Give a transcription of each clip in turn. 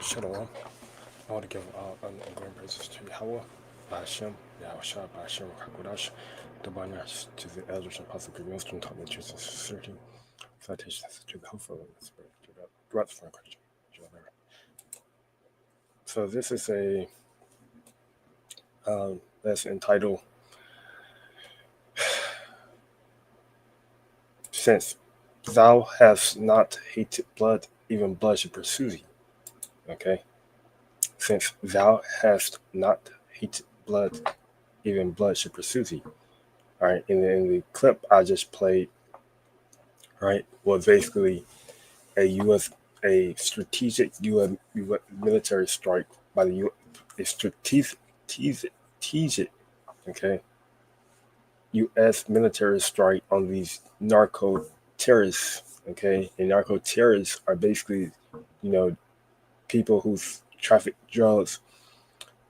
Shalom. I want to give ongoing praises to Yahweh, Hashem, Yahushua, Hashem, Hakodash, the Banash, to the elders and apostles of Muslim, taught me truth and sincerity, citations to the hopeful and the spirit, throughout the foreign Christian. So this is a that's entitled "Since Thou Hast Not Hated Blood, Even Blood Should Pursue Thee." Okay, since Thou hast not hated blood, even blood should pursue thee. All right, in the clip I just played, right, was basically a strategic U.S. military strike by the U. A strategic, okay, U.S. military strike on these narco terrorists. Okay, and narco terrorists are basically, people who traffic drugs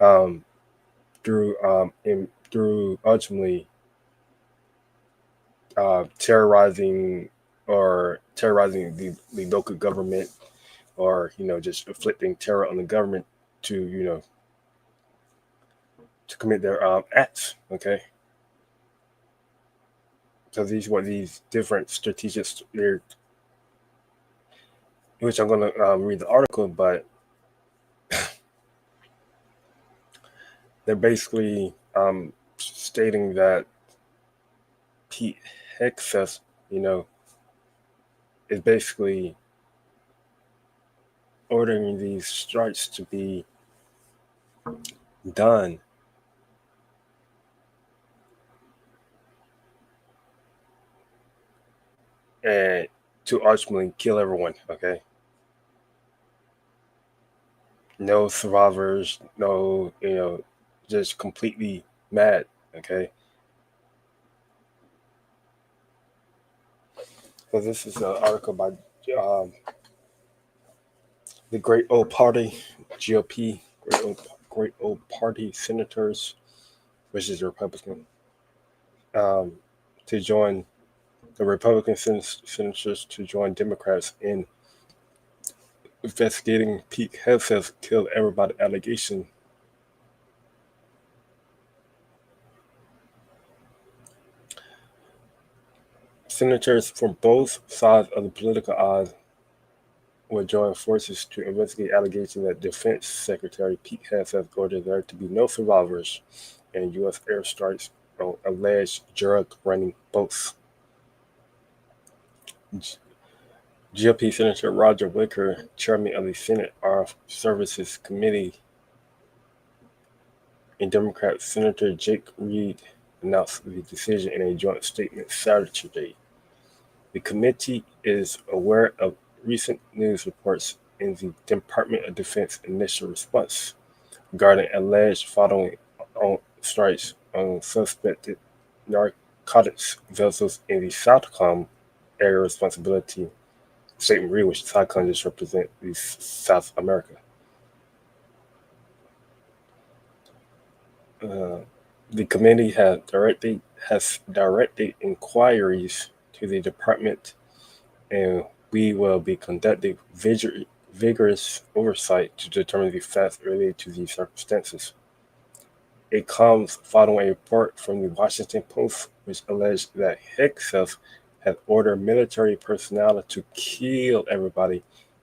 um, through ultimately terrorizing the local government, or just inflicting terror on the government to to commit their acts. Okay, so these different strategic, which I'm going to read the article, but they're basically stating that Pete Hegseth, is basically ordering these strikes to be done and to ultimately kill everyone. Okay, no survivors, no, just completely mad. Okay, so this is an article by um, the Great Old Party, GOP, Great Old Party senators, which is Republican, um, to join the Republican senators to join Democrats in investigating Pete Hegseth killed everybody allegation. Senators from both sides of the political aisle will join forces to investigate allegations that Defense Secretary Pete Hegseth ordered there to be no survivors in U.S. airstrikes on alleged drug-running boats. GOP Senator Roger Wicker, chairman of the Senate Armed Services Committee, and Democrat Senator Jake Reed announced the decision in a joint statement Saturday. The committee is aware of recent news reports in the Department of Defense initial response regarding alleged following on strikes on suspected narcotics vessels in the SOUTHCOM area responsibility statement read, which SOUTHCOM just represent South America. The committee has directed inquiries to the department, and we will be conducting vigorous oversight to determine the facts related to these circumstances. It comes following a report from the Washington Post, which alleged that Hegseth had ordered military personnel to kill everybody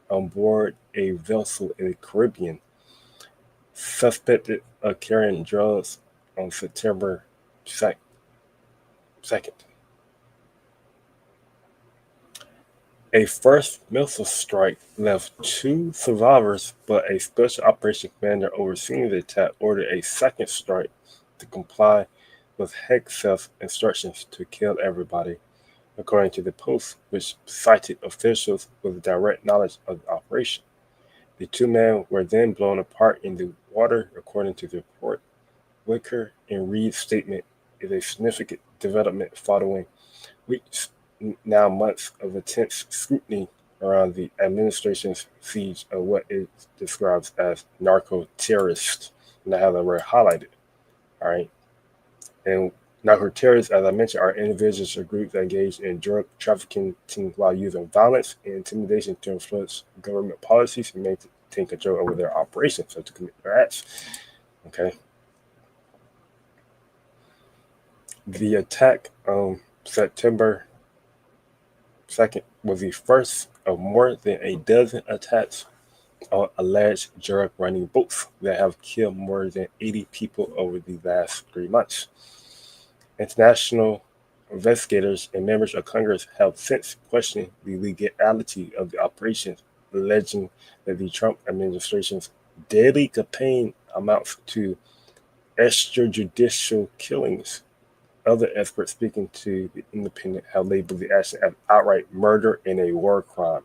on board a vessel in the Caribbean suspected of carrying drugs on September 2nd. A first missile strike left 2 survivors, but a special operations commander overseeing the attack ordered a second strike to comply with Hegseth's instructions to kill everybody, according to the Post, which cited officials with direct knowledge of the operation. The 2 men were then blown apart in the water, according to the report. Wicker and Reed's statement is a significant development following weeks, now months, of intense scrutiny around the administration's siege of what it describes as narco-terrorists. And I have that word highlighted. All right. And narco-terrorists, as I mentioned, are individuals or groups that engage in drug trafficking while using violence and intimidation to influence government policies and obtain control over their operations or to commit their acts. Okay. The attack on September 2nd was the first of more than a dozen attacks on alleged drug running boats that have killed more than 80 people over the last 3 months. International investigators and members of Congress have since questioned the legality of the operations, alleging that the Trump administration's daily campaign amounts to extrajudicial killings. Other experts speaking to the Independent have labeled the action as outright murder and a war crime.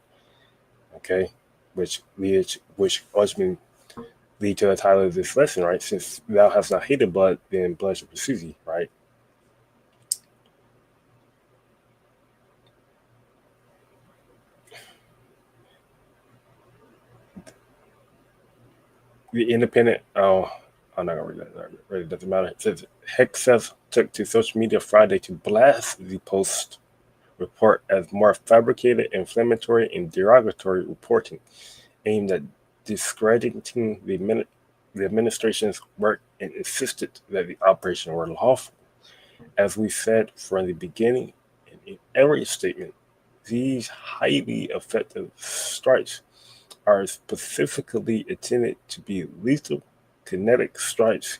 Okay, which ultimately lead to the title of this lesson, right? Since thou hast not hated blood, then blood shall pursue thee, right? The Independent, oh, I'm not gonna read that. It really doesn't matter. It says Hexeth took to social media Friday to blast the Post report as more fabricated, inflammatory, and derogatory reporting aimed at discrediting the administration's work and insisted that the operation were lawful. As we said from the beginning, and in every statement, these highly effective strikes are specifically intended to be lethal kinetic strikes,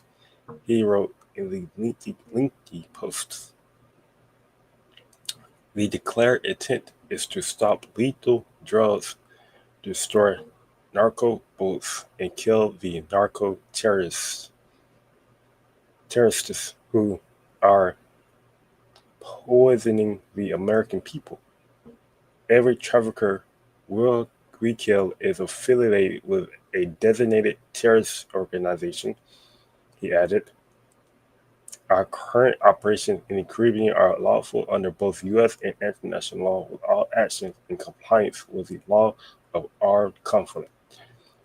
he wrote in the lengthy post. The declared intent is to stop lethal drugs, destroy narco boats, and kill the narco terrorists who are poisoning the American people. Every trafficker we kill is affiliated with a designated terrorist organization, he added. Our current operations in the Caribbean are lawful under both U.S. and international law, with all actions in compliance with the law of armed conflict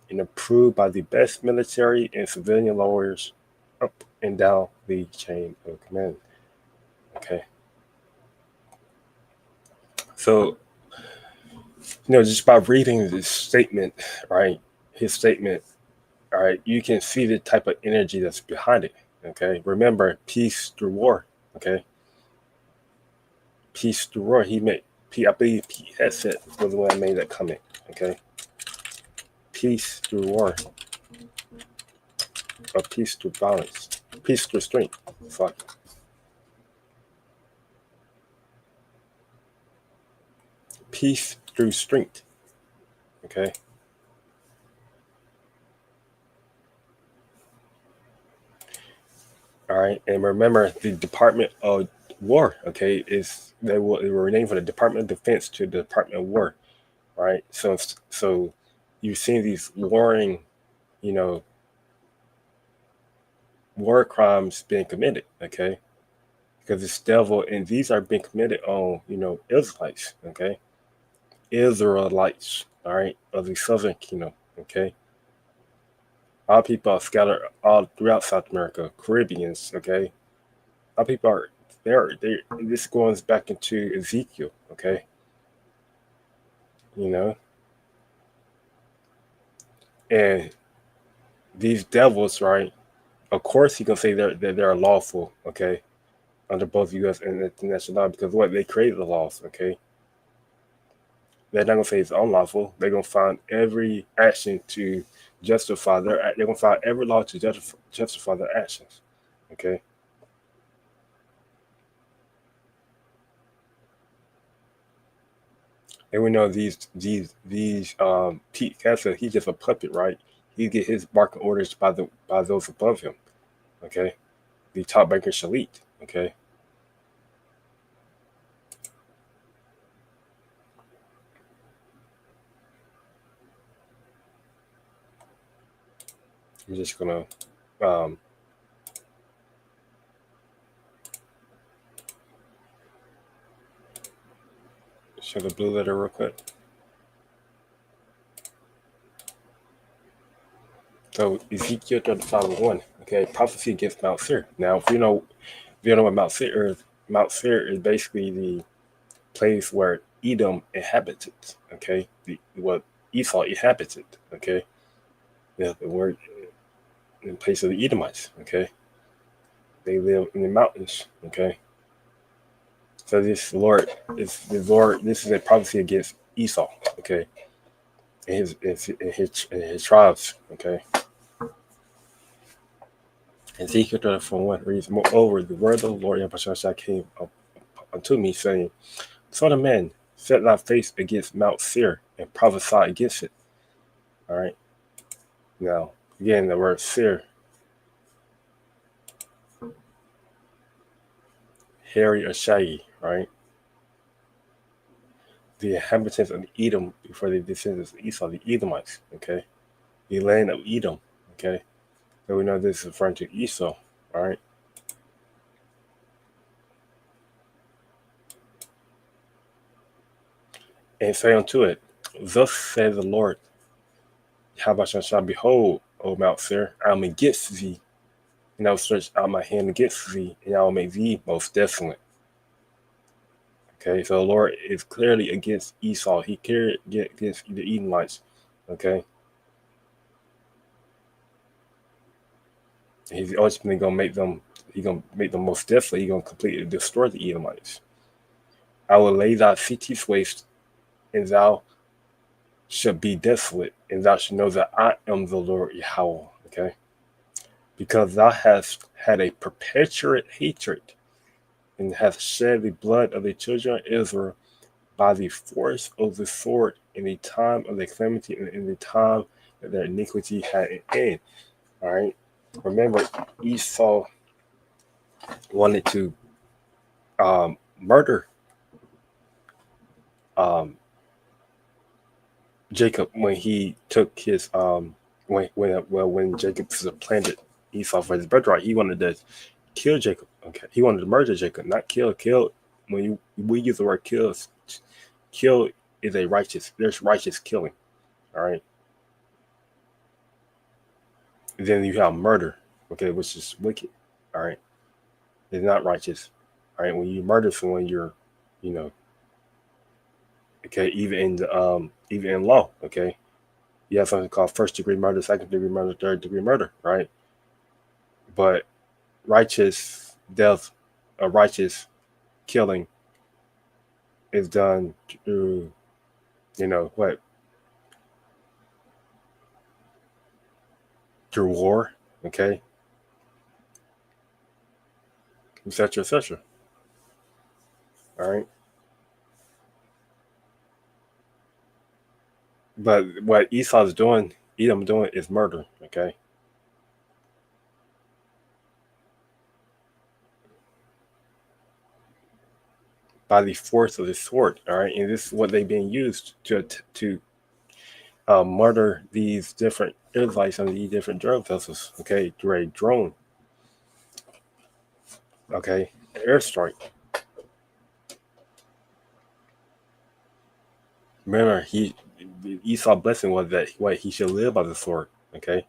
and approved by the best military and civilian lawyers up and down the chain of command. Okay. So, just by reading this statement, right, his statement, all right, you can see the type of energy that's behind it. Okay. Remember, peace through war. Okay. Peace through war. I believe Pete Hegseth was the one that made that comment. Okay. Peace through war. Or peace through violence. Peace through strength. Fuck. Peace through strength. Okay. All right. And remember, the Department of War, okay, they were renamed from the Department of Defense to the Department of War. Right. So you've seen these warring, you know, war crimes being committed, okay? Because it's devil, and these are being committed on, Israelites, okay? Israelites, all right, of the Southern Kingdom, okay? Our people are scattered all throughout South America, Caribbeans, okay? Our people are there. This goes back into Ezekiel, okay? You know, and these devils, right? Of course, he can say they're lawful, okay, under both U.S. and international law because what they created the laws, okay. They're not gonna say it's unlawful. They're gonna find every action to justify their. They're gonna find every law to justify their actions. Okay, and we know these Pete Kessler. He's just a puppet, right? He get his marking orders by those above him. Okay, the top banker Shalit. Okay, I'm just gonna um, show the blue letter real quick. So Ezekiel 35:1. Okay, prophecy against Mount Seir. Now, if you know what Mount Seir is, Mount Seir is basically the place where Edom inhabited. Okay, what Esau inhabited. Okay, Yeah, the word in place of the Edomites. Okay, they live in the mountains. Okay, so this Lord is the Lord. This is a prophecy against Esau. Okay, and his tribes. Okay, Ezekiel 34:1 reads, "Moreover, the word of the Lord Yahweh came up unto me, saying, Son of man, set thy face against Mount Seir and prophesy against it." All right. Now, again, the word Seir, hairy or shaggy. Right. The inhabitants of Edom before the descendants of Esau, the Edomites. Okay. The land of Edom. Okay. So we know this is referring to Esau. All right. And say unto it, Thus says the Lord, Habashah, behold, O Mount Seir, I am against thee, and I will stretch out my hand against thee, and I will make thee most desolate. Okay, so the Lord is clearly against Esau. He clearly against the Edomites. Okay, he's ultimately gonna make them. He's gonna make them most desolate. He's gonna completely destroy the Edomites. I will lay thy cities waste, and thou shalt be desolate, and thou shalt know that I am the Lord Yahweh. Okay, because thou hast had a perpetual hatred, and hast shed the blood of the children of Israel by the force of the sword in the time of the calamity and in the time that their iniquity had an end. All right. Remember, Esau wanted to murder um, Jacob when he took his when Jacob supplanted Esau for his birthright. He wanted to kill Jacob. Okay, he wanted to murder Jacob, not kill. Kill. We use the word kill is a righteous. There's righteous killing. All right. And then you have murder. Okay, which is wicked. All right, it's not righteous. All right, when you murder someone, you're, you know, okay, even in law. Okay, you have something called first degree murder, second degree murder, third degree murder. Right, but righteous death, a righteous killing is done through, what, through war. Okay, etc. etc. All right. But what Esau's doing, Edom doing, is murder. Okay, by the force of the sword. All right, and this is what they've been used to murder these different Israelites on these different drug vessels. Okay, through a drone. Okay, airstrike. Remember, Esau blessing was that what he should live by the sword. Okay,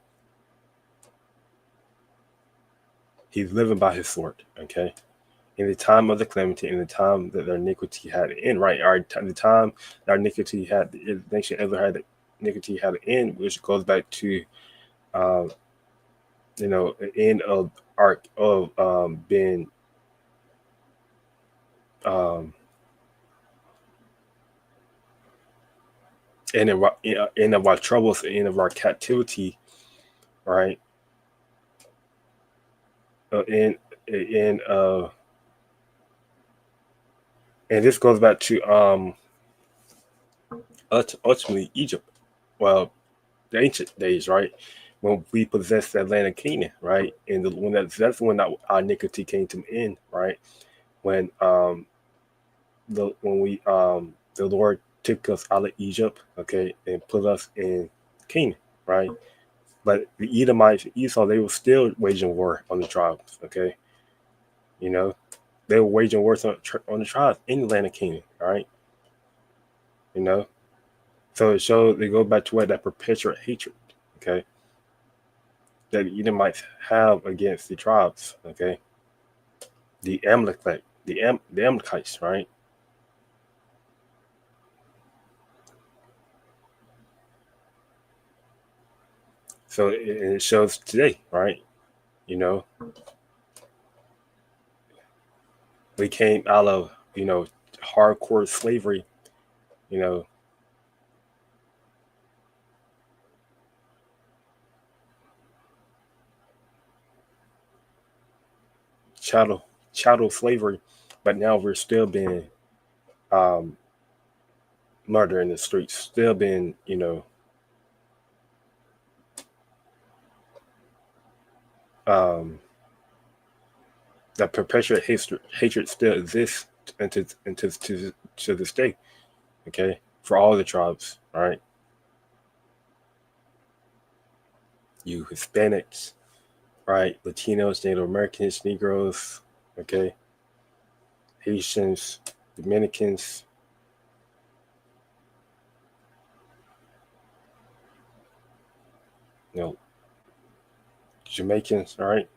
he's living by his sword. Okay, in the time of the calamity, in the time that their iniquity had an end, right? Our the time our iniquity had, the nation Israel had iniquity had an end, which goes back to, um, the end of arc of being, um, end of our troubles, end of our captivity, right? In and this goes back to ultimately Egypt. Well, the ancient days, right? When we possessed the land of Canaan, right? And that's when our iniquity came to an end, right? When the Lord took us out of Egypt, okay, and put us in Canaan, right? But the Edomites, Esau, they were still waging war on the tribes, okay? You know, they were waging war on the tribes in the land of Canaan, all right? You know, so it shows, they go back to what that perpetual hatred, okay, that the Edomites have against the tribes, okay, the Amalekites, right? So it shows today, right? You know, we came out of hardcore slavery. You know, chattel chattel slavery, but now we're still being um, murdered in the streets, still being um, that perpetuate hatred still exists to this day. Okay, for all the tribes, all right, you Hispanics, right, Latinos, Native Americans, Negroes, okay, Haitians, Dominicans, you know, Jamaicans, all right.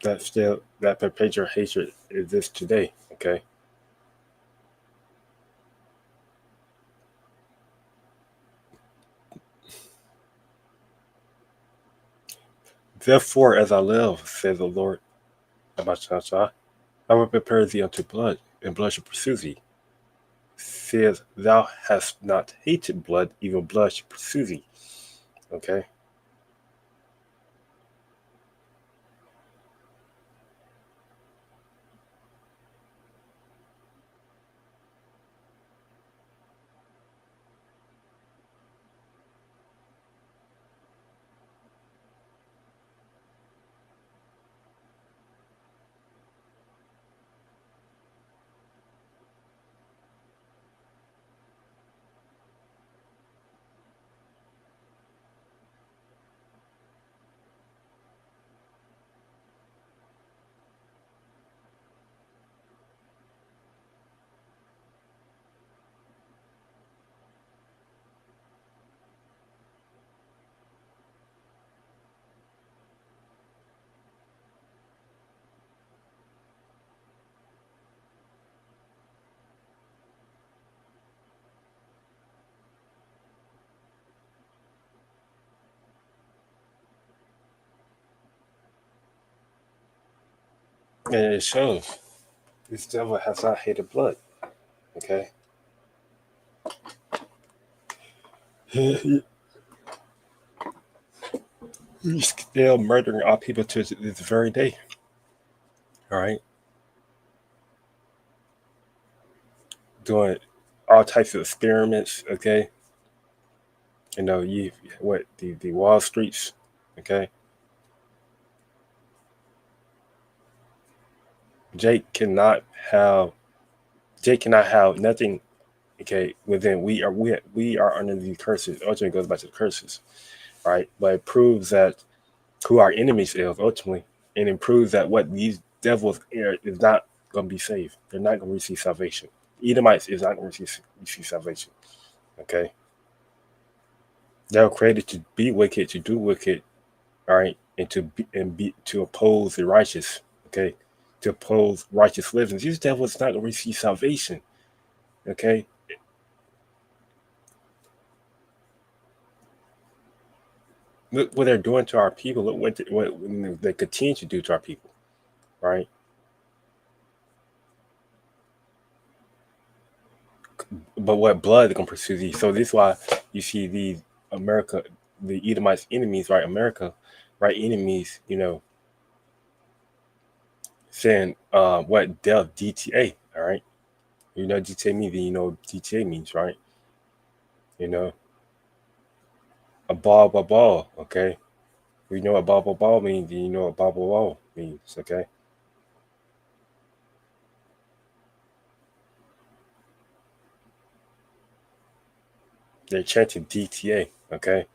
That perpetual hatred exists today. Okay. Therefore, as I live, says the Lord, Abashasha, I will prepare thee unto blood, and blood shall pursue thee. Says thou hast not hated blood, even blood shall pursue thee. Okay. And it shows this devil has not hated blood. Okay. He's still murdering our people to this very day. All right. Doing all types of experiments. Okay. You what the Wall Streets. Okay. Jake cannot have Jake cannot have nothing. Okay. Within we are under the curses. Ultimately, goes back to the curses. Right. But it proves that who our enemies is ultimately, and it proves that what these devils are is not going to be saved. They're not going to receive salvation. Edomites is not going to receive salvation. Okay, they were created to be wicked, to do wicked, all right, and to oppose the righteous. Okay, to oppose righteous living. These devils not going to receive salvation. Okay, look what they're doing to our people. Look what they continue to do to our people. Right, but what blood gonna pursue these? So this is why you see these America, the Edomites enemies, right? America, right? Enemies, saying what death DTA, all right? You know DTA means, DTA means, right? You know, a ball, okay? We know what ball means, you know what ball means, okay? They're chanting DTA, okay?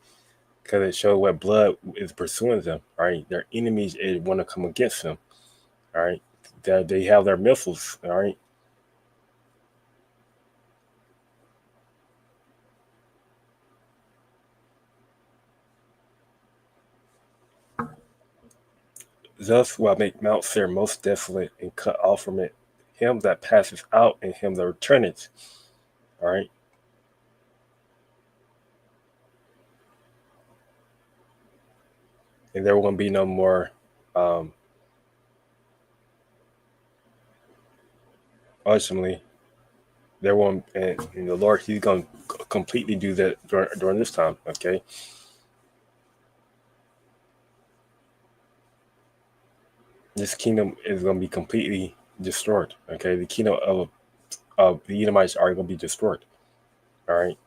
Because it shows what blood is pursuing them, right? Their enemies want to come against them, all right? They have their missiles, all right? Thus will I make Mount Seir most desolate and cut off from it him that passes out and him that returneth. All right. And there won't be no more ultimately there won't and the Lord he's gonna completely do that during this time, okay? This kingdom is gonna be completely destroyed. Okay, the kingdom of the Edomites are gonna be destroyed. All right.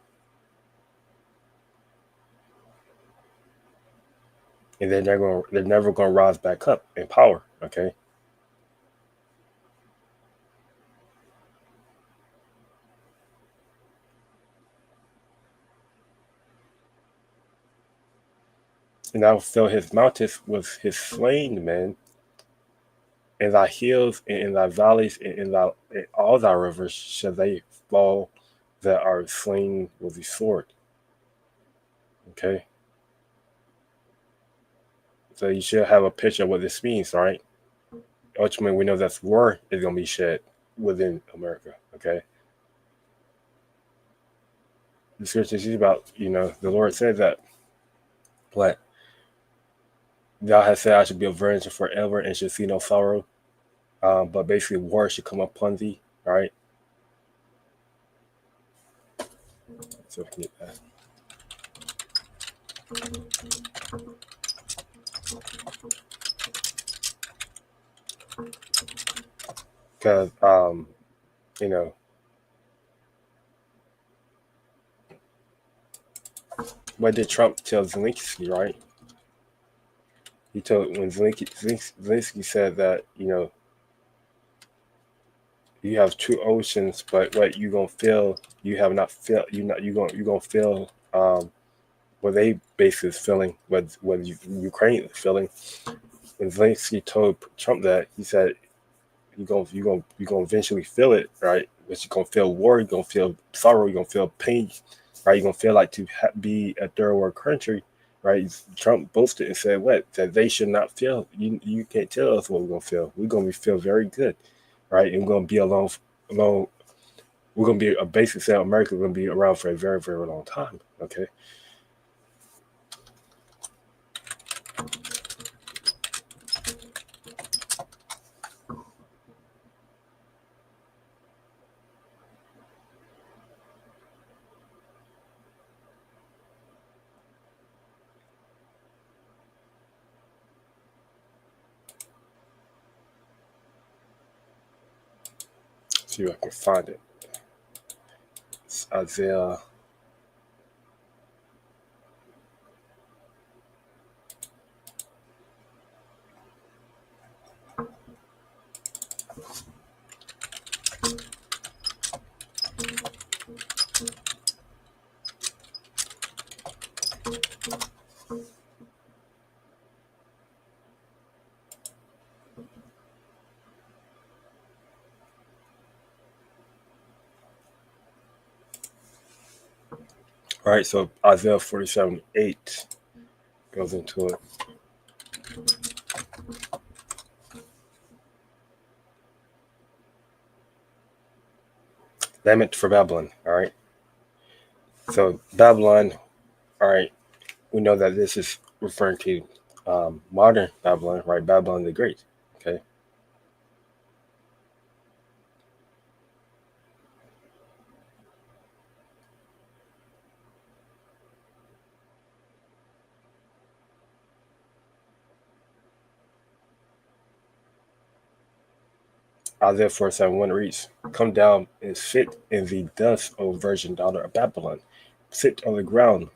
And then they're never gonna rise back up in power. Okay. And I will fill his mountains with his slain men, in thy hills and in thy valleys and in all thy rivers shall they fall that are slain with the sword. Okay. So you should have a picture of what this means, all right? Ultimately we know that war is gonna be shed within America. Okay. The scripture is about, the Lord said that what thou hast said I should be a virgin forever and should see no sorrow. But basically war should come upon thee, all right? So we can get that. Because you know, what did Trump tell Zelensky, right? He told when Zelensky said that, you have two oceans, but what you gonna feel, you have not felt, you gonna feel what they basically is feeling, what Ukraine is feeling. When Zelensky told Trump that, he said, "You gonna eventually feel it, right? But you're gonna feel war, you're gonna feel sorrow, you're gonna feel pain, right? You're gonna feel like to be a third world country, right?" Trump boasted and said, "What? That they should not feel. You can't tell us what we're gonna feel. We're gonna feel very good, right? And we're gonna be alone. We're gonna be a basic say America. We're gonna be around for a very, very long time." Okay. See if I can find it. It's Isaiah. All right, so Isaiah 47:8 goes into it. Lament for Babylon. All right. So Babylon. All right. We know that this is referring to modern Babylon, right? Babylon the Great. Okay. Isaiah 47:1 reads, "Come down and sit in the dust, O virgin daughter of Babylon. Sit on the ground."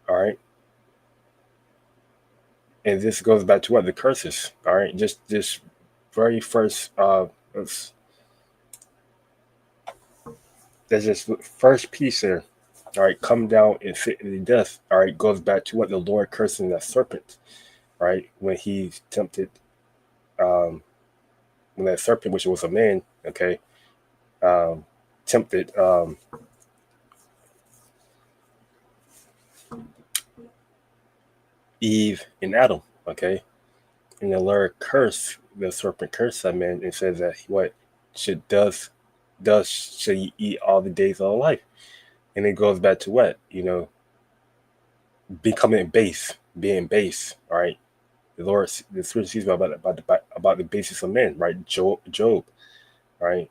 All right. And this goes back to what the curses. All right. Just this very first there's this first piece there. All right, come down and sit in the dust. All right, goes back to what the Lord cursing that serpent, right? When he tempted, um, when that serpent, which was a man, okay, um, tempted Eve and Adam, okay, and the Lord cursed the serpent, cursed that man, and says that what should you eat all the days of life? And it goes back to what? Becoming base, being base, right? The Lord, the scripture speaks about the basis of men, right? Job, right?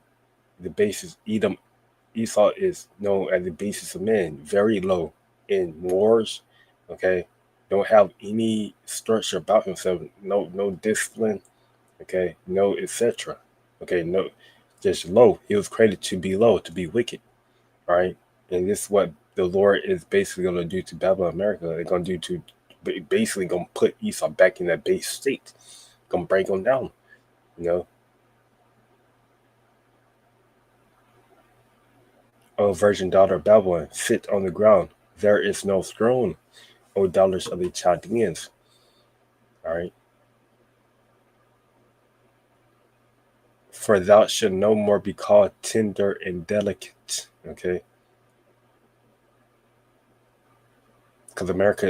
The basis, Esau is known as the basis of men, very low in wars, okay? Don't have any structure about himself, no discipline, okay? No, etc. Okay, no, just low. He was created to be low, to be wicked, right? And this is what the Lord is basically going to do to Babylon, America. They're going to do to basically going to put Esau back in that base state, going to break him down, you know? O virgin daughter of Babylon, sit on the ground. There is no throne, O daughters of the Chaldeans. All right. For thou shalt no more be called tender and delicate. Okay. Because America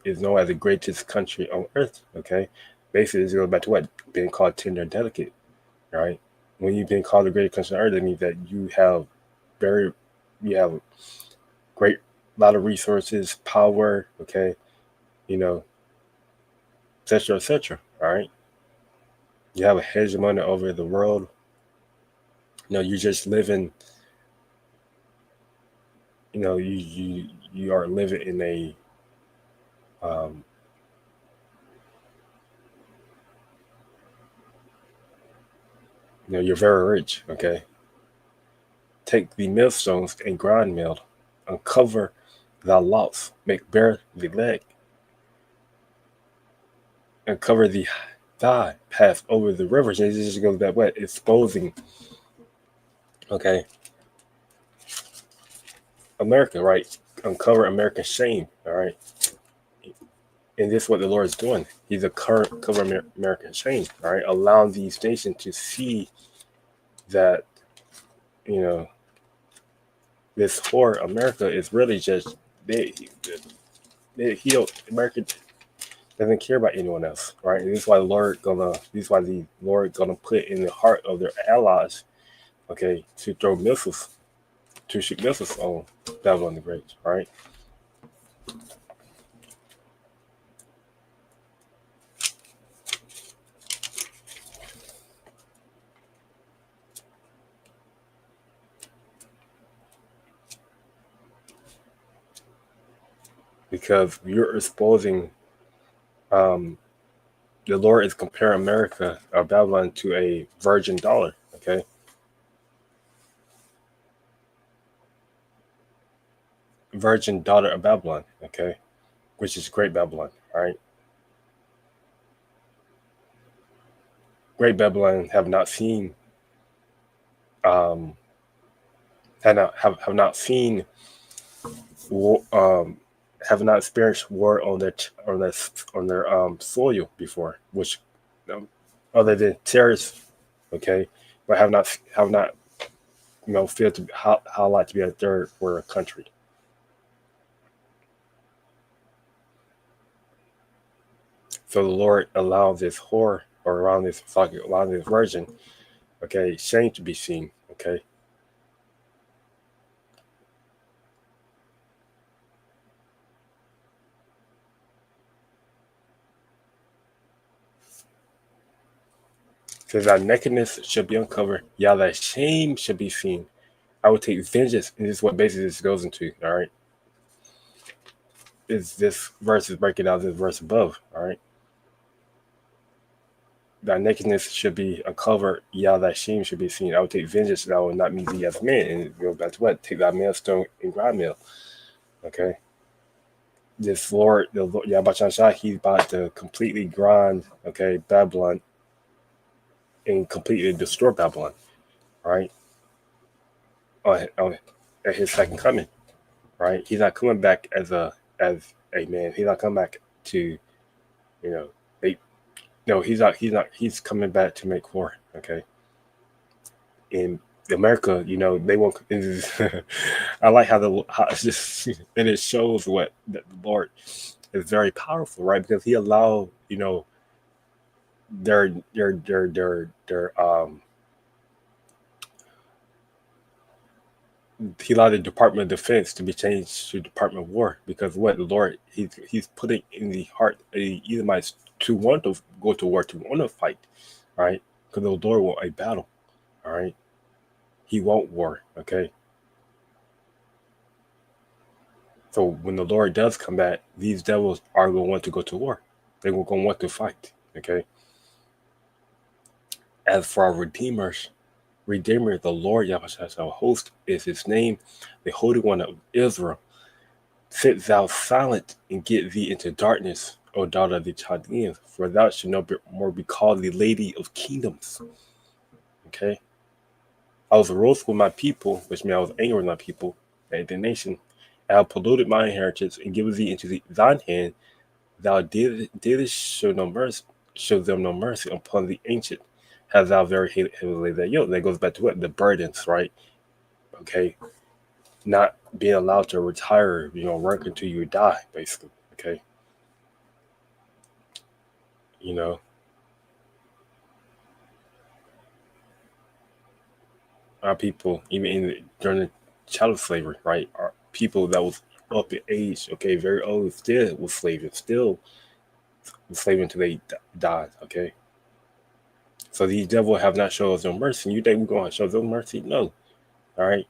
is known as the greatest country on earth. Okay. Basically, it's goes back to what? Being called tender and delicate. All right. When you've been called the greatest country on earth, that means that very, you have great, lot of resources, power. Okay. You know, etc. etc. All right. You have a hegemony over the world. You just living. You are living in a um, you're very rich. Okay, take the millstones and grind mill, uncover thy lots, make bare the leg, uncover the thigh, pass over the rivers. And it just goes that way, exposing. Okay, America, right? Uncover American shame. All right, and this is what the Lord is doing. He's a current cover American shame. All right, allowing these nations to see that you know this whore America is really just he don't America doesn't care about anyone else, right? And this is why the Lord gonna put in the heart of their allies, okay, to throw missiles, to shoot missiles on Babylon the Great, right? Because you're exposing um the Lord is comparing America or Babylon to a virgin dollar, okay? Virgin daughter of Babylon, okay, which is Great Babylon, all right? Great Babylon um have not seen um have not experienced war on their soil before, which um, other than terrorists, okay, but have not feel to how like to be a third world country. So the Lord allowed this whore or allowing this virgin, okay, shame to be seen, okay. Says that nakedness should be uncovered, yeah, that shame should be seen. I would take vengeance, and this is what basically this goes into. All right, is this verse is breaking down this verse above. All right, that nakedness should be uncovered. Yeah, that shame should be seen. I would take vengeance, and I will not meet thee as men. And it goes back to what? Take that millstone and grind mill. Okay, this Lord, the Lord, Yahweh he's about to completely grind. Okay, Babylon and completely destroy Babylon. Right, on at his second coming. Right, he's not coming back as a man. He's not coming back to you know they no, he's not he's coming back to make war. Okay. In America, they won't. I like how it's just and it shows what that the Lord is very powerful, right? Because He allowed their he allowed the Department of Defense to be changed to Department of War because what the Lord he's putting in the heart of the Edomites to want to go to war, to want to fight, right? Because the Lord want a battle, all right? He want war, okay? So when the Lord does come back, these devils are going to want to go to war. They will going to want to fight, okay? As for our Redeemer, the Lord Yahushua, our host is his name, the Holy One of Israel. Sit thou silent and get thee into darkness, O daughter of the Chaldeans, for thou shalt no more be called the Lady of Kingdoms. Okay? I was wroth with my people, which means I was angry with my people, and the nation. I have polluted my inheritance and given thee into thine hand. Thou didst show them no mercy upon the ancient. Has thou very heavily that yoke? That goes back to what? The burdens, right? Okay? Not being allowed to retire, work until you die, basically. Okay? You know, our people, even during the chattel slavery, right? Our people that was up in age, okay, very old, still was slaves, still was slave until they died, okay? So these devils have not shown us no mercy. You think we're going to show them mercy? No, all right?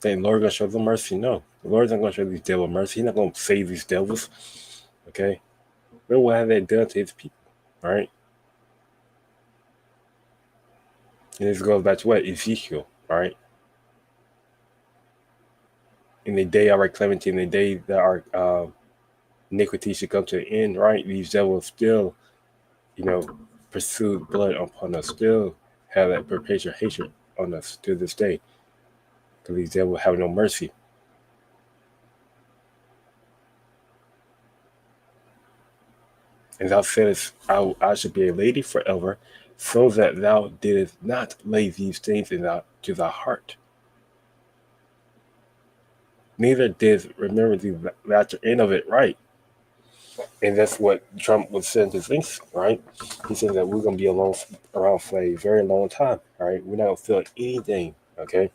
Saying Lord going to show them mercy? No. The Lord's not going to show these devils mercy. He's not going to save these devils, okay? Look what have they done to his people, all right? And this goes back to what? Ezekiel, all right? In the day of our clemency, in the day that our iniquity should come to an end, right? These devils still, pursue blood upon us, still have that perpetual hatred on us to this day. Because these devils have no mercy. And thou saidst, I should be a lady forever, so that thou didst not lay these things to thy heart. Neither did remember the latter end of it, right? And that's what Trump was saying to things, right? He said that we're going to be around for a very long time, all right? We're not going to feel anything, okay?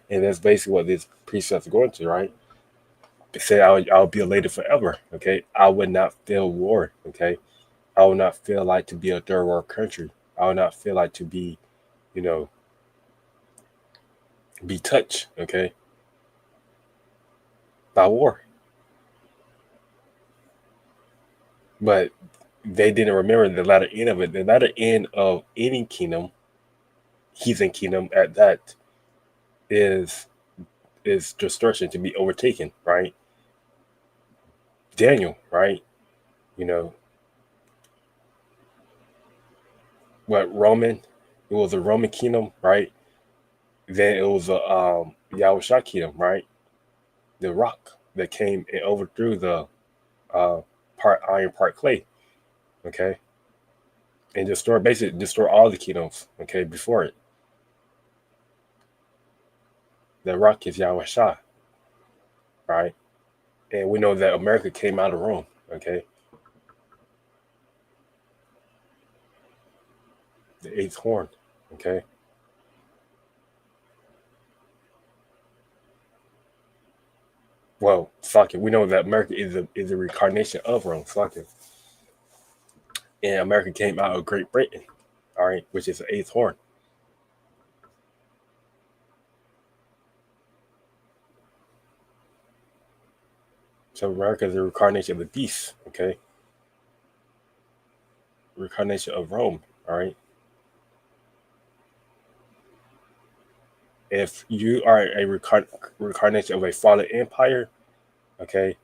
And that's basically what this precept is going to, right? It said, I'll be a lady forever, okay? I would not feel war, okay? I would not feel like to be a third world country. I would not feel like to be, you know, be touched, okay, by war. But they didn't remember the latter end of it. The latter end of any kingdom, heathen kingdom at that, is destruction, to be overtaken, right? Daniel, right? You know, what Roman? It was a Roman kingdom, right? Then it was a Yahushua kingdom, right? The rock that came and overthrew the uh, part iron, part clay, okay, and basically destroy all the kingdoms, okay, before it. The rock is Yahushua, right? And we know that America came out of Rome, okay? The eighth horn, okay? Well, fuck it. We know that America is a reincarnation of Rome, fuck it. And America came out of Great Britain, all right, which is the eighth horn. So America is a reincarnation of the beast, okay? Reincarnation of Rome, all right? If you are a reincarnation of a fallen empire, okay,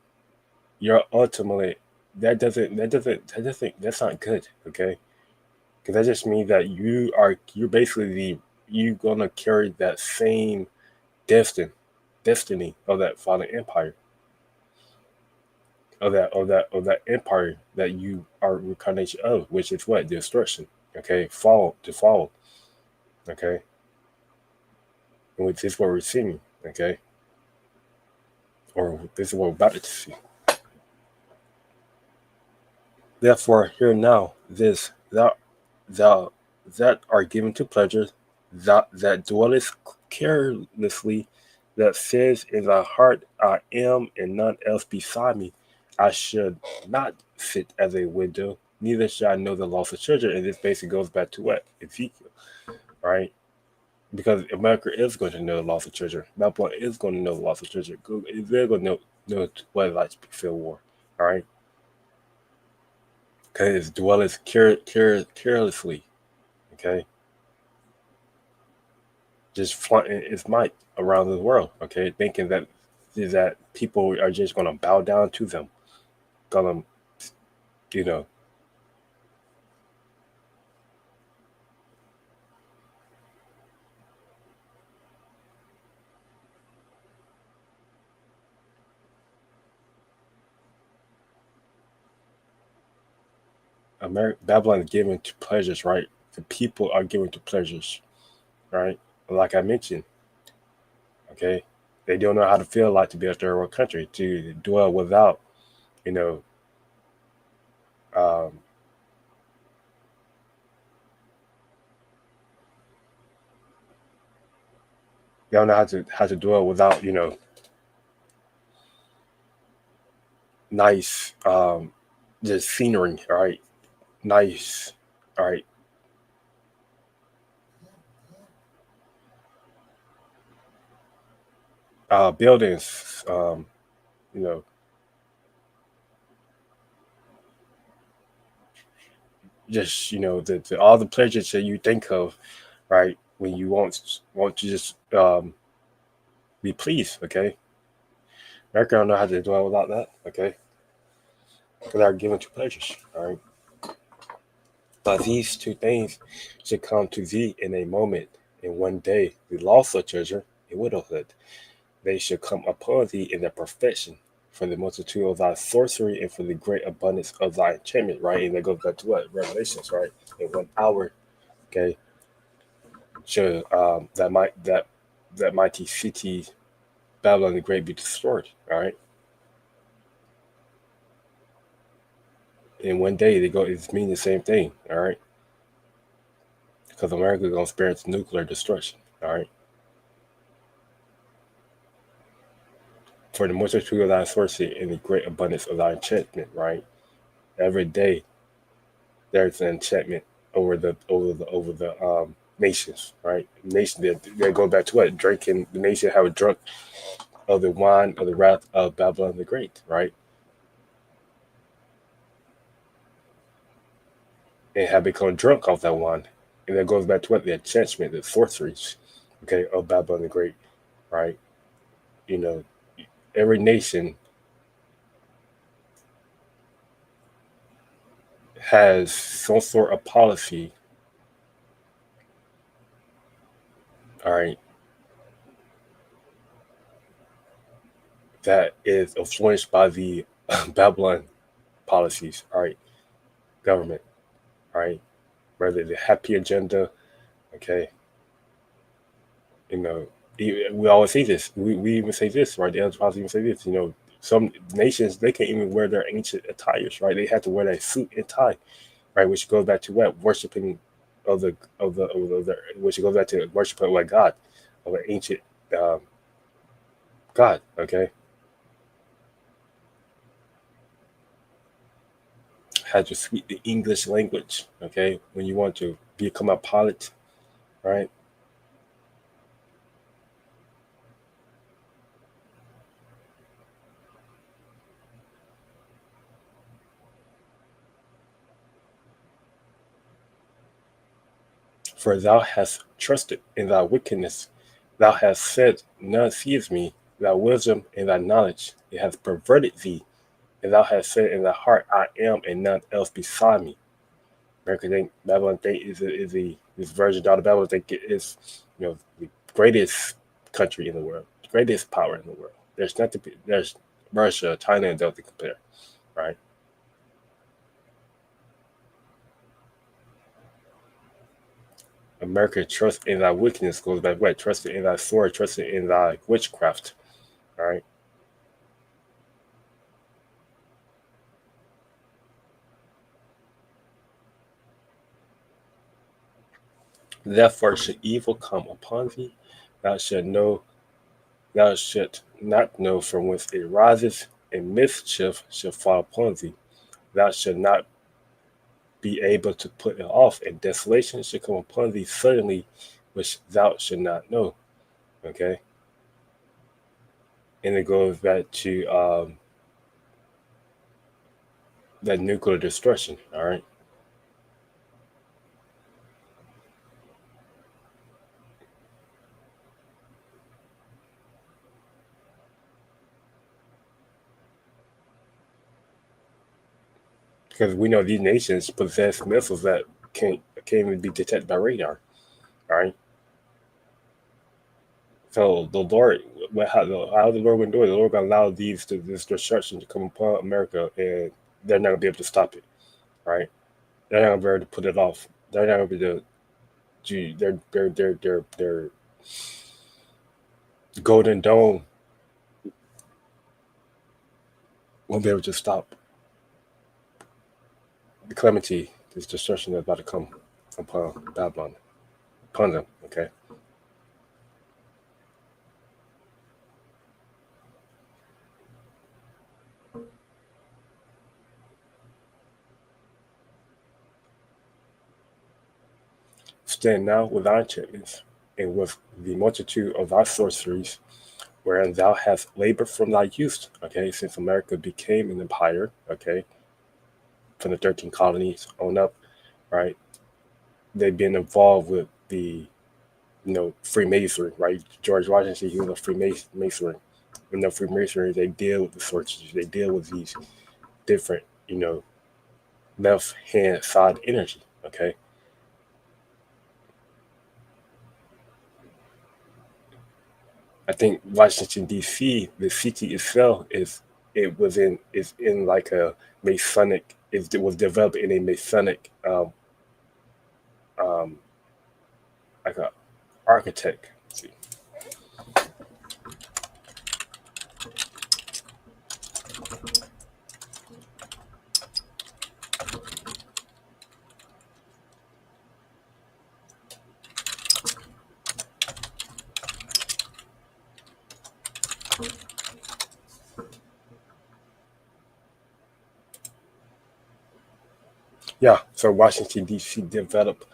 you're ultimately that's not good, okay? Because that just means that you're basically you gonna carry that same destiny of that fallen empire, of that empire that you are reincarnation of, which is what? Destruction, okay? Fall, okay? And which is what we're seeing, okay? Or this is what we're about to see. Therefore, hear now this, thou that are given to pleasures, that dwelleth carelessly, that says in thy heart, I am, and none else beside me. I should not sit as a widow, neither shall I know the loss of children. And this basically goes back to what? Ezekiel, right? Because America is going to know the loss of children. Babylon is going to know the loss of children. They're going to know what it's like to feel war, all right? Because it dwelleth carelessly, okay? Just flaunting its might around the world, okay? Thinking that people are just going to bow down to them. Gonna, you know, Babylon is given to pleasures, right? The people are given to pleasures, right? Like I mentioned, okay? They don't know how to feel like to be a third world country, to dwell without, you know, um, they don't know how to dwell without, nice, just scenery, right? Nice, all right, buildings, you know, just all the pleasures that you think of, right? When you want to just be pleased, okay? America don't know how to dwell without that, okay? Because they're given to pleasures, all right? But these two things should come to thee in a moment, in one day, the loss of treasure and widowhood. They should come upon thee in their perfection, for the multitude of thy sorcery and for the great abundance of thy enchantment, right? And that goes back to what? Revelations, right? In 1 hour, okay, should that mighty city Babylon the Great be destroyed, all right? In one day they go it's mean the same thing, all right? Because America is gonna experience nuclear destruction, all right? For the multitude of thy sorcery and the great abundance of thy enchantment, right? Every day there's an enchantment over the nations, right? Nation that go back to what? Drinking the nation have drunk of the wine of the wrath of Babylon the Great, right? And have become drunk off that wine. And that goes back to what? The enchantment, the sorceries, okay, of Babylon the Great, right? You know, every nation has some sort of policy, all right, that is influenced by the Babylon policies, all right, government, all right, whether the happy agenda, okay, you know, we always say this. We even say this, right? The anthropologists even say this. Some nations they can't even wear their ancient attires, right? They have to wear that suit and tie, right? Which goes back to what worshiping of the which goes back to worshiping like God, of an ancient um, God. Okay, had to speak the English language. Okay, when you want to become a pilot, right? For thou hast trusted in thy wickedness. Thou hast said, None sees me. Thy wisdom and thy knowledge, it has perverted thee. And thou hast said in thy heart, I am, and none else beside me. America think Babylon think is this virgin daughter Babylon think it is, the greatest country in the world, the greatest power in the world. There's nothing. There's Russia, China, and Delta compare, right? America trust in thy wickedness goes back what? Trusted in thy sword, trusted in thy witchcraft, all right? Therefore, should evil come upon thee, thou shalt know, thou shalt not know from whence it rises, and mischief shall fall upon thee. Thou shalt not be able to put it off, and desolation shall come upon thee suddenly, which thou shalt not know. Okay, and it goes back to that nuclear destruction. All right, because we know these nations possess missiles that can't even be detected by radar. All right, so the Lord, how the Lord going to do it? The Lord going to allow this destruction to come upon America, and they're not going to be able to stop it. Right? They're not going to be able to put it off. They're not going to be able to. Gee, their Golden Dome won't be able to stop the calamity, this destruction that's about to come upon Babylon, upon them. Okay. Stand now with thy enchantments, and with the multitude of thy sorceries, wherein thou hast labored from thy youth. Okay, since America became an empire. Okay, from the 13 colonies on up. Right, they've been involved with the Freemasonry. Right, George Washington, he was a Freemason. In the Freemasonry, they deal with the sorceries. They deal with these different, left hand side energy. Okay, I think Washington D.C. the city itself is in like a Masonic. It was developed in a Masonic um, like a architect. Let's see. Yeah, so Washington D.C. developed.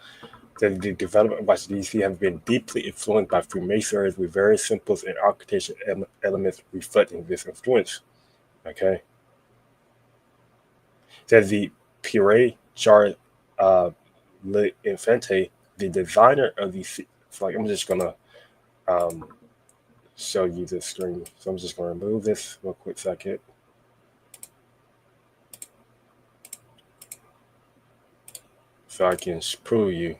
The development of Washington D.C. has been deeply influenced by Freemasonry with various symbols and architectural elements reflecting this influence. Okay, says the Pierre Charles uh, Le Infante, the designer of the. So like I'm just gonna um, show you this screen. So I'm just gonna remove this real quick second, so I can prove you.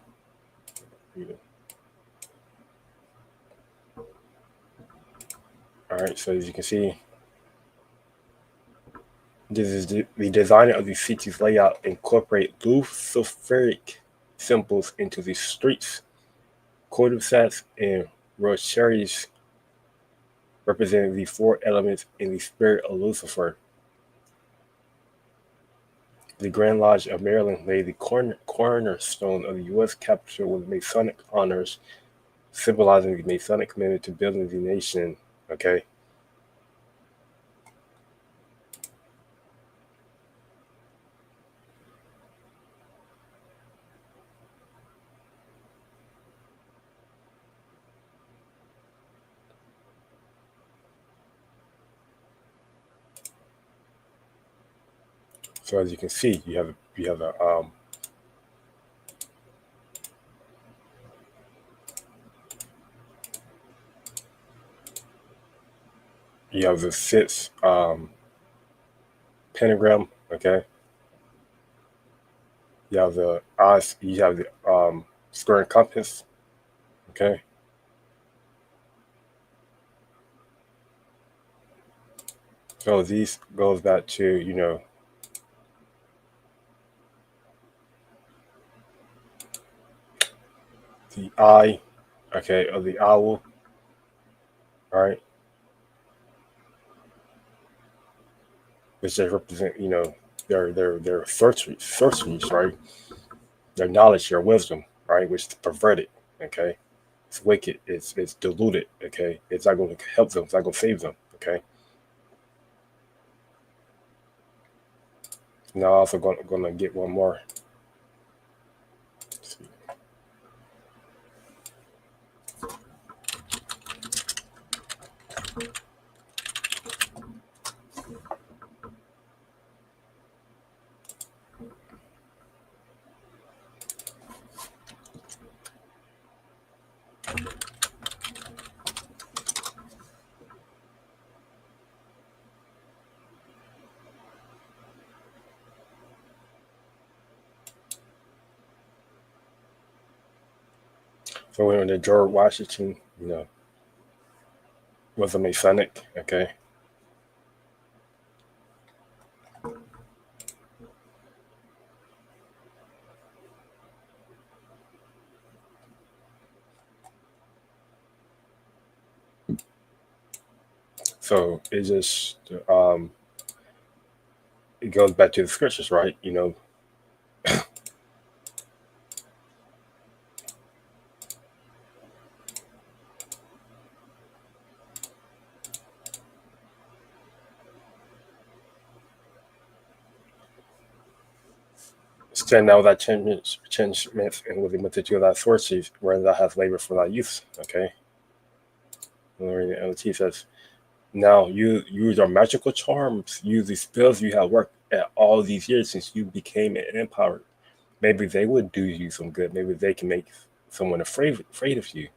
All right. So as you can see, this is the designer of the city's layout incorporate Luciferic symbols into the streets, cul-de-sacs, and rocheries representing the four elements in the spirit of Lucifer. The Grand Lodge of Maryland laid the cornerstone of the U.S. Capitol with Masonic honors, symbolizing the Masonic commitment to building the nation. Okay, so as you can see, you have the six pentagram. Okay, you have the eyes. You have the square and compass. Okay, so these goes back to the eye. Okay, of the owl. All right, which they represent their sorceries, right? Their knowledge, their wisdom, right? Which is perverted. Okay, it's wicked. It's diluted. Okay, it's not going to help them. It's not going to save them. Okay. Now also going to get one more. So when the George Washington, was a Masonic. Okay, so it just it goes back to the scriptures, right? Stand now that changements and with the multitude of thy sources, where thou hast labored for thy youth. Okay, and he says, now you use our magical charms, use the spells you have worked at all these years since you became an empowered. Maybe they would do you some good. Maybe they can make someone afraid of you.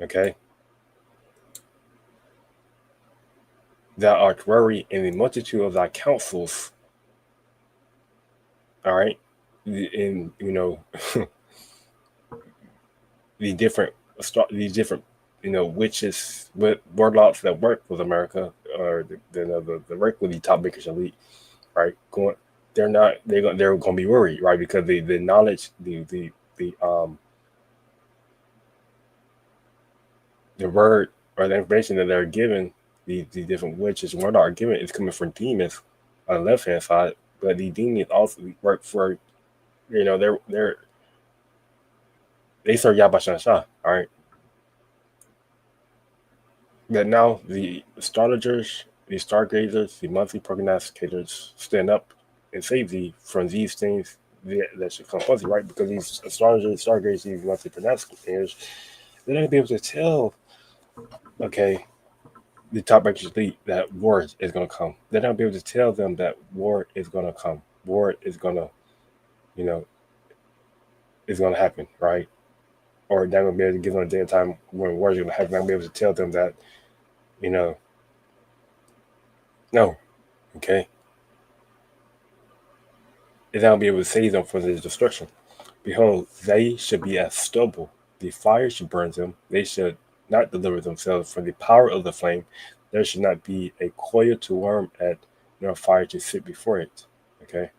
Okay, thou art weary in the multitude of thy counsels. All right, in the different these different witches with warlocks that work with America, or the work with the top bankers elite, right? Going, they're going to be worried, right? Because the knowledge, the word or the information that they're given, the different witches and warlocks are given is coming from demons on the left hand side, but the demons also work for they serve Yabasha, all right. But now the astrologers, the stargazers, the monthly prognosticators stand up and save thee from these things that should come fuzzy, right? Because these astrologers, stargazers, these monthly prognosticators, they're not gonna be able to tell, okay, the top rankers elite that war is gonna come. They're not gonna be able to tell them that war is gonna come. War is gonna, you know, is gonna happen, right? Or they're gonna be able to give them a day and time when war is gonna happen. They're gonna be able to tell them that, you know, no, okay, and I'll be able to save them from this destruction. Behold, they should be as stubble. The fire should burn them. They should not deliver themselves from the power of the flame. There should not be a coil to worm at, nor fire to sit before it. Okay.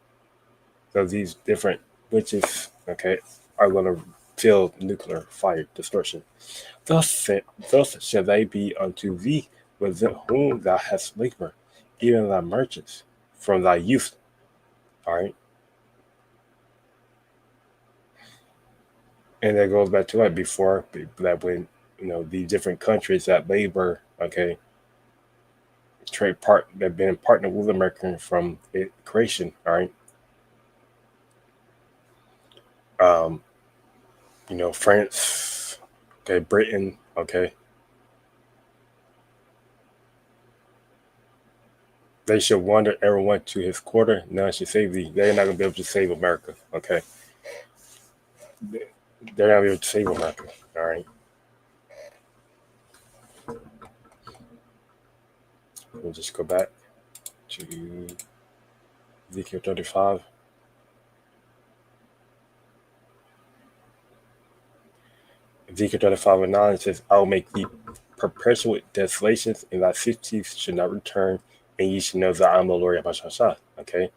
So these different witches, okay, are going to feel nuclear fire destruction. Thus shall they be unto thee with whom thou hast labored, even thy merchants from thy youth. All right. And that goes back to like before that when the different countries that labor, okay, trade part that been partnered with America from creation, all right. um France, okay, Britain, okay, they should wander everyone to his quarter, none should save thee. They're not gonna be able to save America. Okay, they're not gonna be able to save America. All right, we'll just go back to Ezekiel 35. Ezekiel 35 and 9 says, I will make thee perpetual desolations, and thy cities should not return, and ye should know that I am the Lord Yabashasha. Okay?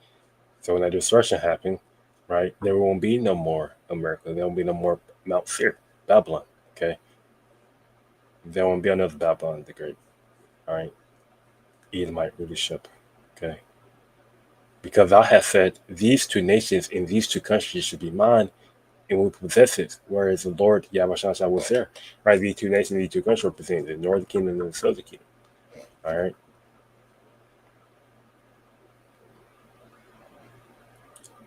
So when that destruction happened, right, there won't be no more America. There won't be no more Mount Seir, Babylon. Okay? There won't be another Babylon the Great. All right? Edomite rulership. Okay? Because thou hast said, these two nations and these two countries should be mine, and we possess it, whereas the Lord Yahweh was there. Right? These two nations, these two countries represent the northern kingdom and the southern kingdom. All right.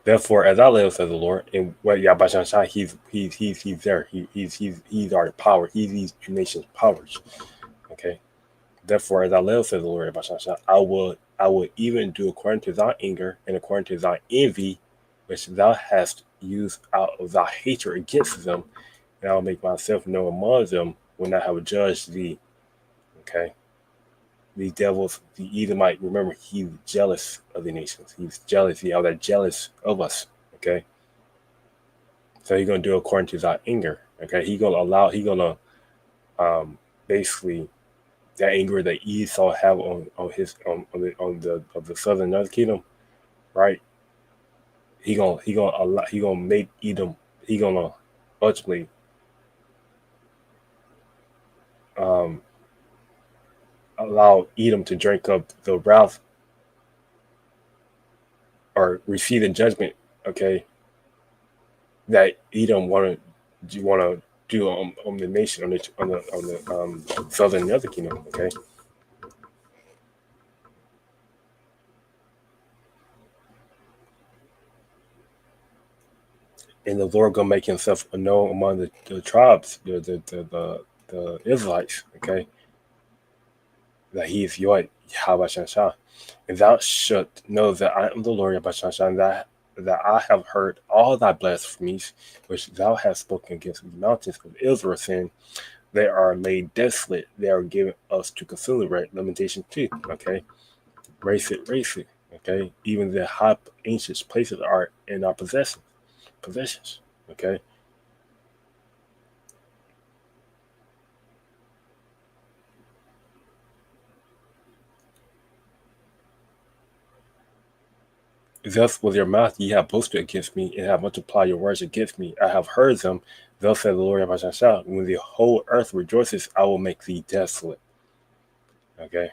Therefore, as I live, says the Lord, and what Yahweh he's there. He's our power. He's these two nations' powers. Okay. Therefore, as I live, says the Lord, Yahweh I will even do according to thy anger and according to thy envy, which thou hast used out of thy hatred against them, and I will make myself known among them when I have judged thee. Okay. These devils, the Edomite, remember, he's jealous of the nations. He's jealous. He they're jealous of us. Okay. So he's gonna do according to thy anger. Okay. He gonna basically that anger that Esau have on his on the of the southern northern kingdom, right? He gonna make Edom. He gonna ultimately um, allow Edom to drink up the wrath or receive the judgment. Okay, that Edom wanna do on the nation on the southern northern kingdom. Okay, and the Lord gonna make Himself known among the tribes, the Israelites. Okay, that He is your Yahweh. And thou shalt know that I am the Lord Yahweh, that I have heard all thy blasphemies which thou hast spoken against the mountains of Israel, saying, they are made desolate, they are given us to consume. Right? Lamentation 2. Okay, race it. Okay, even the high ancient places are in our possessions. Okay, thus with your mouth ye have boasted against me, and have multiplied your words against me. I have heard them. Thus said the Lord Yahweh, when the whole earth rejoices, I will make thee desolate. Okay,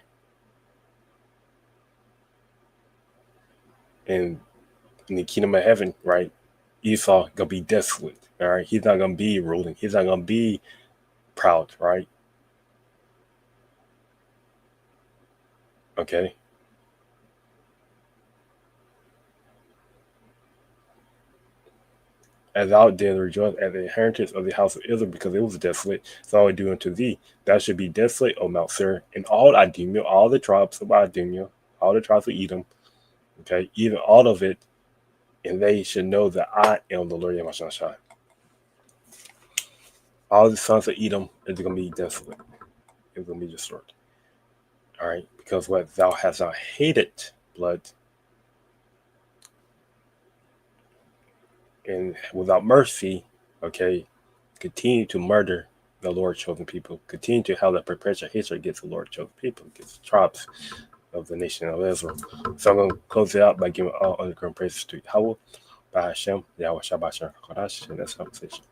and in the kingdom of heaven, right? Esau gonna be desolate. All right, he's not gonna be ruling. He's not gonna be proud, right? Okay, as thou did rejoice at the inheritance of the house of Israel, because it was desolate, so I will do unto thee. Thou should be desolate, O Mount Seir, and all Idumea, all the tribes of Idumea, all the tribes of Edom. Okay, even all of it, and they should know that I am the Lord Yahweh. All the sons of Edom is gonna be desolate. It's gonna be destroyed. All right, because what thou hast not hated blood and without mercy, okay, continue to murder the Lord chosen people, continue to have that perpetual hatred against the Lord chosen people, against the tribes of the nation of Israel. So I'm going to close it out by giving all underground praises to Yahweh, by Hashem, Yahweh Shabbat Shalom, and that's conversation.